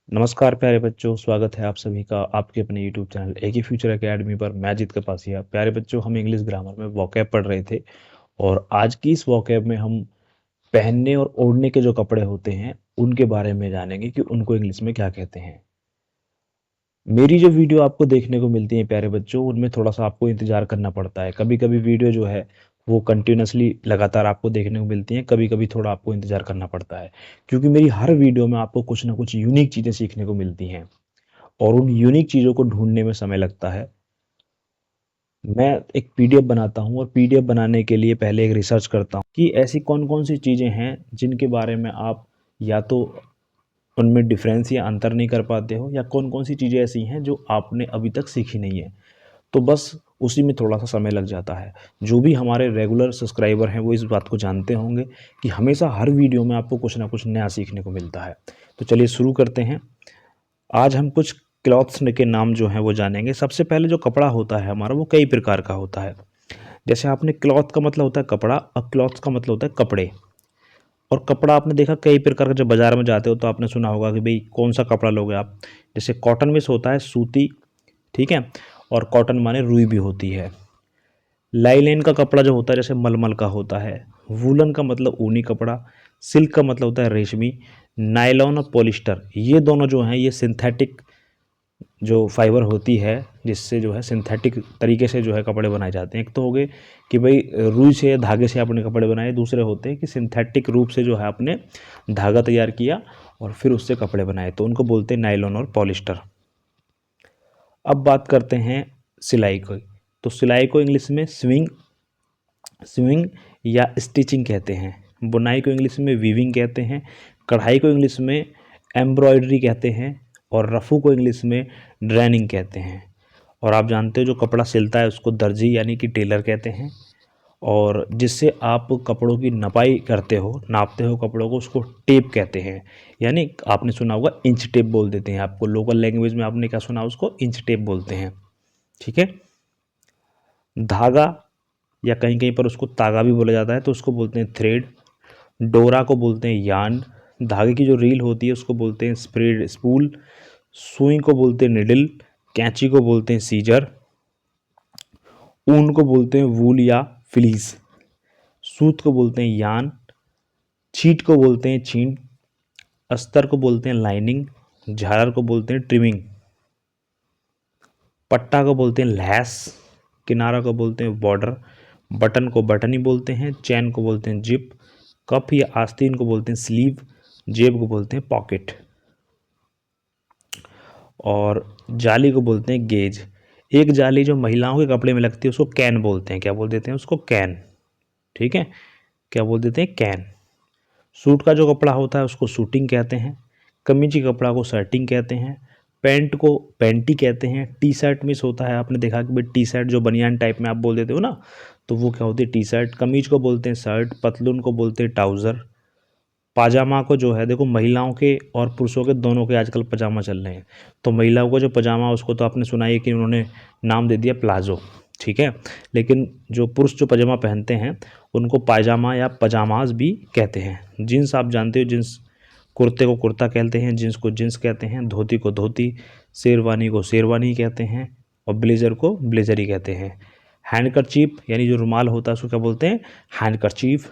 नमस्कार प्यारे बच्चों, स्वागत है आप सभी का आपके अपने यूट्यूब चैनल एक ही फ्यूचर एकेडमी पर। मैं जीत कपासिया। प्यारे बच्चों, हम इंग्लिश ग्रामर में वोकैब पढ़ रहे थे और आज की इस वोकैब में हम पहनने और ओढ़ने के जो कपड़े होते हैं उनके बारे में जानेंगे कि उनको इंग्लिश में क्या कहते हैं। मेरी जो वीडियो आपको देखने को मिलती है प्यारे बच्चों, उनमें थोड़ा सा आपको इंतजार करना पड़ता है। कभी कभी वीडियो जो है वो कंटिन्यूसली लगातार आपको देखने को मिलती है, कभी कभी थोड़ा आपको इंतजार करना पड़ता है, क्योंकि मेरी हर वीडियो में आपको कुछ ना कुछ यूनिक चीज़ें सीखने को मिलती हैं और उन यूनिक चीज़ों को ढूंढने में समय लगता है। मैं एक पीडीएफ बनाता हूँ और पीडीएफ बनाने के लिए पहले एक रिसर्च करता हूँ कि ऐसी कौन कौन सी चीज़ें हैं जिनके बारे में आप या तो उनमें डिफरेंस या अंतर नहीं कर पाते हो, या कौन कौन सी चीज़ें ऐसी हैं जो आपने अभी तक सीखी नहीं है। तो बस उसी में थोड़ा सा समय लग जाता है। जो भी हमारे रेगुलर सब्सक्राइबर हैं वो इस बात को जानते होंगे कि हमेशा हर वीडियो में आपको कुछ ना कुछ नया सीखने को मिलता है। तो चलिए शुरू करते हैं। आज हम कुछ क्लॉथ्स के नाम जो हैं वो जानेंगे। सबसे पहले जो कपड़ा होता है हमारा वो कई प्रकार का होता है। जैसे आपने क्लॉथ का मतलब होता है कपड़ा और क्लॉथ्स का मतलब होता है कपड़े। और कपड़ा आपने देखा कई प्रकार का, जब बाजार में जाते हो तो आपने सुना होगा कि भाई कौन सा कपड़ा लोगे आप। जैसे कॉटन में से होता है सूती, ठीक है, और कॉटन माने रुई भी होती है। लाइलेन का कपड़ा जो होता है जैसे मलमल का होता है। वूलन का मतलब ऊनी कपड़ा। सिल्क का मतलब होता है रेशमी। नायलॉन और पॉलिस्टर, ये दोनों जो हैं ये सिंथेटिक जो फाइबर होती है, जिससे जो है सिंथेटिक तरीके से जो है कपड़े बनाए जाते हैं। एक तो हो गए कि भाई रुई से या धागे से आपने कपड़े बनाए, दूसरे होते हैं कि सिंथेटिक रूप से जो है आपने धागा तैयार किया और फिर उससे कपड़े बनाए, तो उनको बोलते हैं नायलॉन और पॉलिस्टर। अब बात करते हैं सिलाई को। तो सिलाई को इंग्लिश में स्विंग स्विंग या स्टिचिंग कहते हैं। बुनाई को इंग्लिश में वीविंग कहते हैं। कढ़ाई को इंग्लिश में एम्ब्रॉयडरी कहते हैं। और रफ़ू को इंग्लिश में ड्रेनिंग कहते हैं। और आप जानते हो जो कपड़ा सिलता है उसको दर्जी यानी कि टेलर कहते हैं। और जिससे आप कपड़ों की नपाई करते हो, नापते हो कपड़ों को, उसको टेप कहते हैं। यानी आपने सुना होगा इंच टेप बोल देते हैं, आपको लोकल लैंग्वेज में आपने क्या सुना, उसको इंच टेप बोलते हैं। ठीक है। धागा या कहीं कहीं पर उसको तागा भी बोला जाता है, तो उसको बोलते हैं थ्रेड। डोरा को बोलते हैं यार्न। धागे की जो रील होती है उसको बोलते हैं स्प्रेड स्पूल। सुई को बोलते हैं निडल। कैंची को बोलते हैं सीजर। ऊन को बोलते हैं वूल या फ्लीस। सूत को बोलते हैं यान। छीट को बोलते हैं छींट। अस्तर को बोलते हैं लाइनिंग। झालर को बोलते हैं ट्रिमिंग। पट्टा को बोलते हैं लैस। किनारा को बोलते हैं बॉर्डर। बटन को बटन ही बोलते हैं। चैन को बोलते हैं जिप। कफ या आस्तीन को बोलते हैं स्लीव। जेब को बोलते हैं पॉकेट। और जाली को बोलते हैं गेज। एक जाली जो महिलाओं के कपड़े में लगती है उसको कैन बोलते हैं। क्या बोल देते हैं उसको? कैन। ठीक है, क्या बोल देते हैं? कैन। सूट का जो कपड़ा होता है उसको सूटिंग कहते हैं। कमीज के कपड़ा को शर्टिंग कहते हैं। पैंट को पैंटी कहते हैं। टी शर्ट मिस होता है, आपने देखा कि भाई टी शर्ट जो बनियान टाइप में आप बोल देते हो ना, तो वो क्या होती है? T shirt. कमीज को बोलते हैं शर्ट। पतलून को बोलते हैं ट्राउज़र। पाजामा को जो है, देखो महिलाओं के और पुरुषों के दोनों के आजकल पजामा चल रहे हैं। तो महिलाओं को जो पजामा उसको तो आपने सुना ही है कि उन्होंने नाम दे दिया प्लाजो। ठीक है, लेकिन जो पुरुष जो पजामा पहनते हैं उनको पायजामा या पजामाज भी कहते हैं। जीन्स आप जानते हो, जीन्स कुर्ते को कुर्ता कहते हैं, जीन्स को जीन्स कहते हैं, धोती को धोती, शेरवानी को शेरवानी कहते हैं और ब्लेज़र को ब्लेज़र ही कहते हैं। हैंडकरचीफ यानी जो रुमाल होता है उसको क्या बोलते हैं? हैंडकरचीफ।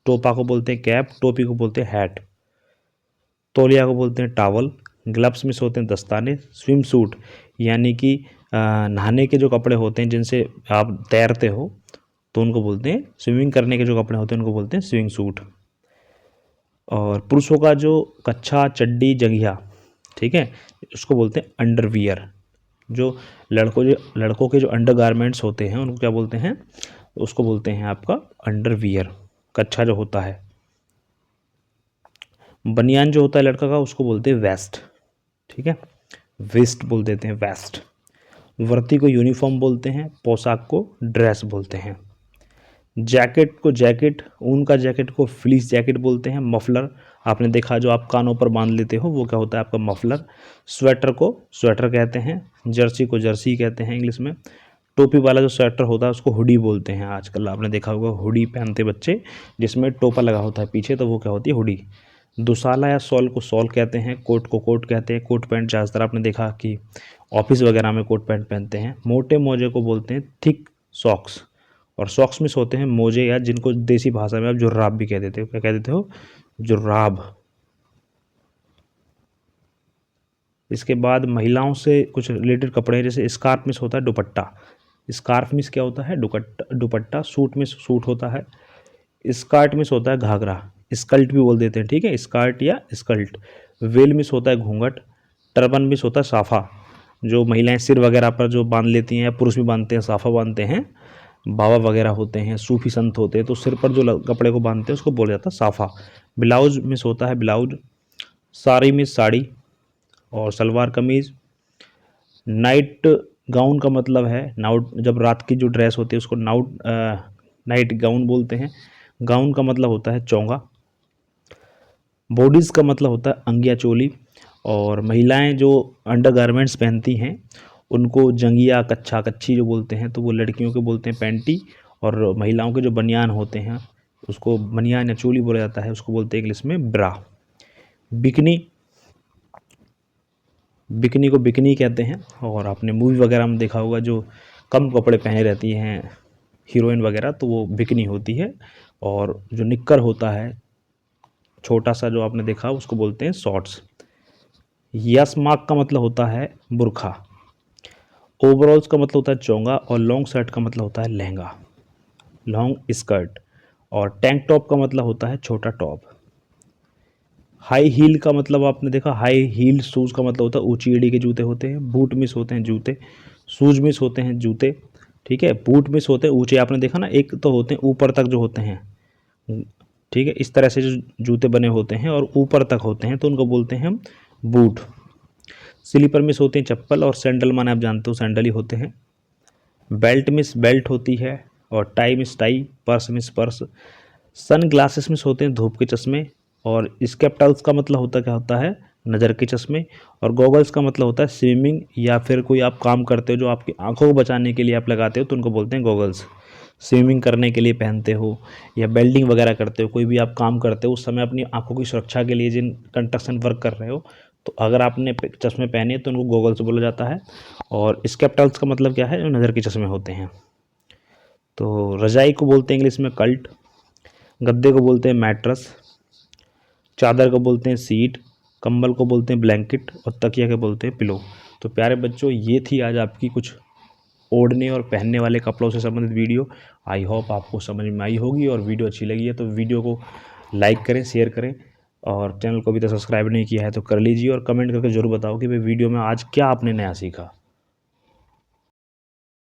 टोपा को बोलते हैं कैप। टोपी को बोलते हैं हैट। तौलिया को बोलते हैं टावल। ग्लव्स में से होते हैं दस्ताने। स्विम सूट यानी कि नहाने के जो कपड़े होते हैं जिनसे आप तैरते हो, तो उनको बोलते हैं स्विमिंग करने के जो कपड़े होते हैं उनको बोलते हैं स्विमिंग सूट। और पुरुषों का जो कच्छा चड्डी जंघिया, ठीक है, उसको बोलते हैं अंडरवियर। जो लड़कों के जो अंडर गारमेंट्स होते हैं उनको क्या बोलते हैं? उसको बोलते हैं आपका अंडरवियर, कच्छा जो होता है। बनियान जो होता है लड़का का उसको बोलते हैं वेस्ट। ठीक है, वेस्ट बोल देते हैं, वेस्ट। वर्दी को यूनिफॉर्म बोलते हैं। पोशाक को ड्रेस बोलते हैं। जैकेट को जैकेट, ऊन का जैकेट को फ्लीस जैकेट बोलते हैं। मफलर आपने देखा जो आप कानों पर बांध लेते हो वो क्या होता है? आपका मफलर। स्वेटर को स्वेटर कहते हैं। जर्सी को जर्सी कहते हैं इंग्लिश में। टोपी वाला जो स्वेटर होता है उसको हुडी बोलते हैं। आजकल आपने देखा होगा हुडी पहनते बच्चे, जिसमें टोपा लगा होता है पीछे, तो वो क्या होती है? हुडी। दुशाला या शॉल को शॉल कहते हैं, कोट को कोट कहते हैं। कोट पैंट ज़्यादातर आपने देखा कि ऑफिस वगैरह में कोट पैंट पहनते हैं। मोटे मोजे को बोलते हैं थिक सॉक्स, और सॉक्स में होते हैं मोजे, या जिनको देसी भाषा में आप जुर्राब भी कह देते हो। क्या कह देते हो? जुर्राब। इसके बाद महिलाओं से कुछ रिलेटेड कपड़े, जैसे स्कार्फ में होता है दुपट्टा। स्कार्फ में क्या होता है? दुपट्टा। सूट में सूट होता है। स्कर्ट में होता है घाघरा, स्कल्ट भी बोल देते हैं, ठीक है, स्कर्ट या स्कल्ट। वेल में होता है घूंघट। टर्बन में होता है साफा, जो महिलाएं सिर वगैरह पर जो बांध लेती हैं, या पुरुष भी बांधते हैं, साफा बांधते हैं। बाबा वगैरह होते हैं, सूफी संत होते हैं, तो सिर पर जो कपड़े को बांधते हैं उसको बोला जाता है साफा। ब्लाउज में होता है ब्लाउज। साड़ी में साड़ी और सलवार कमीज। नाइट गाउन का मतलब है नाउट, जब रात की जो ड्रेस होती है उसको नाइट गाउन बोलते हैं। गाउन का मतलब होता है चोंगा। बॉडीज़ का मतलब होता है अंगिया चोली। और महिलाएं जो अंडरगारमेंट्स पहनती हैं उनको जंगिया, कच्छा, कच्छी जो बोलते हैं, तो वो लड़कियों के बोलते हैं पैंटी। और महिलाओं के जो बनियान होते हैं उसको बनियान या चोली बोला जाता है, उसको बोलते हैं इंग्लिश में ब्रा। बिकनी, बिकनी को बिकनी कहते हैं। और आपने मूवी वगैरह में देखा होगा, जो कम कपड़े पहने रहती हैं हीरोइन वगैरह, तो वो बिकनी होती है। और जो निक्कर होता है छोटा सा, जो आपने देखा, उसको बोलते हैं शॉर्ट्स। यस मार्क का मतलब होता है बुरखा। ओवरऑल्स का मतलब होता है चोंगा। और लॉन्ग शर्ट का मतलब होता है लहंगा, लॉन्ग स्कर्ट। और टैंक टॉप का मतलब होता है छोटा टॉप। हाई हील का मतलब आपने देखा, हाई हील शूज़ का मतलब होता है ऊंची एड़ी के जूते होते हैं। बूट मिस होते हैं जूते। शूज मिस होते हैं जूते, ठीक है। बूट मिस होते हैं ऊंचे, आपने देखा ना, एक तो होते हैं ऊपर तक जो होते हैं, ठीक है, इस तरह से जो जूते बने होते हैं और ऊपर तक होते हैं, तो उनको बोलते हैं हम बूट। स्लीपर मिस होते हैं चप्पल। और सैंडल माने आप जानते हो सैंडल ही होते हैं। बेल्ट मिस बेल्ट होती है। और tie miss tie, purse miss purse. Sunglasses miss होते हैं धूप के चश्मे। और स्केप्टाइल्स का मतलब होता क्या होता है? नज़र के चश्मे। और गॉगल्स का मतलब होता है स्विमिंग, या फिर कोई आप काम करते हो जो आपकी आंखों को बचाने के लिए आप लगाते हो, तो उनको बोलते हैं गॉगल्स। स्विमिंग करने के लिए पहनते हो, या वेल्डिंग वगैरह करते हो, कोई भी आप काम करते हो, उस समय अपनी आंखों की सुरक्षा के लिए जिन कंस्ट्रक्शन वर्क कर रहे हो, तो अगर आपने चश्मे पहने तो उनको गॉगल्स बोला जाता है। और स्केप्टाइल्स का मतलब क्या है? जो नज़र के चश्मे होते हैं। तो रजाई को बोलते हैं इंग्लिश में कल्ट। गद्दे को बोलते हैं मैट्रस। चादर को बोलते हैं सीट। कंबल को बोलते हैं ब्लैंकेट। और तकिया के बोलते हैं पिलो। तो प्यारे बच्चों, ये थी आज आपकी कुछ ओढ़ने और पहनने वाले कपड़ों से संबंधित वीडियो। आई होप आपको समझ में आई होगी, और वीडियो अच्छी लगी है तो वीडियो को लाइक करें, शेयर करें, और चैनल को अभी तक सब्सक्राइब नहीं किया है तो कर लीजिए। और कमेंट करके ज़रूर बताओ कि भाई वीडियो में आज क्या आपने नया सीखा।